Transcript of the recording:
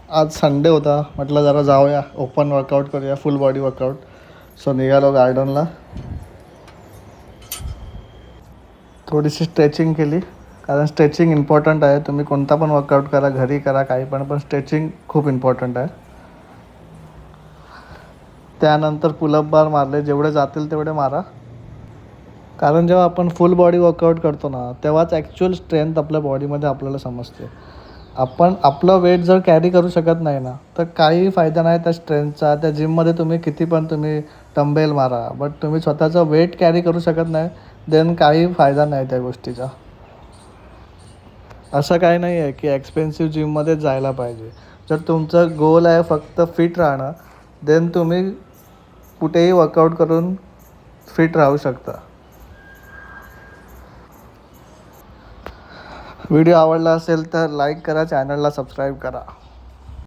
आज संडे होता, म्हटलं जरा जाऊया ओपन वर्कआउट करूया, फुल बॉडी वर्कआउट. सो निघालो गार्डनला. थोडीशी स्ट्रेचिंग केली, कारण स्ट्रेचिंग इम्पॉर्टंट आहे. तुम्ही कोणता पण वर्कआउट करा, घरी करा, काही पण स्ट्रेचिंग खूप इम्पॉर्टंट आहे. त्यानंतर पुलअप बार मारले, जेवढे जातील तेवढे मारा. कारण जेव्हा आपण फुल बॉडी वर्कआउट करतो ना, तेव्हाच ॲक्च्युअल स्ट्रेंथ आपल्या बॉडीमध्ये आपल्याला समजते. आपण आपलं वेट जर कॅरी करू शकत नाही ना, तर काही फायदा नाही त्या स्ट्रेंथचा. त्या जिममध्ये तुम्ही किती पण तुम्ही डंबेल मारा, बट तुम्ही स्वतःचं वेट कॅरी करू शकत नाही, देन काही फायदा नाही त्या गोष्टीचा. असं काही नाही आहे की एक्सपेन्सिव्ह जिममध्येच जायला पाहिजे. जर तुमचं गोल आहे फक्त फिट राहणं, देन तुम्ही कुठेही वर्कआउट करून फिट राहू शकता. व्हिडिओ आवडला असेल तर लाईक करा, चॅनलला सबस्क्राईब करा.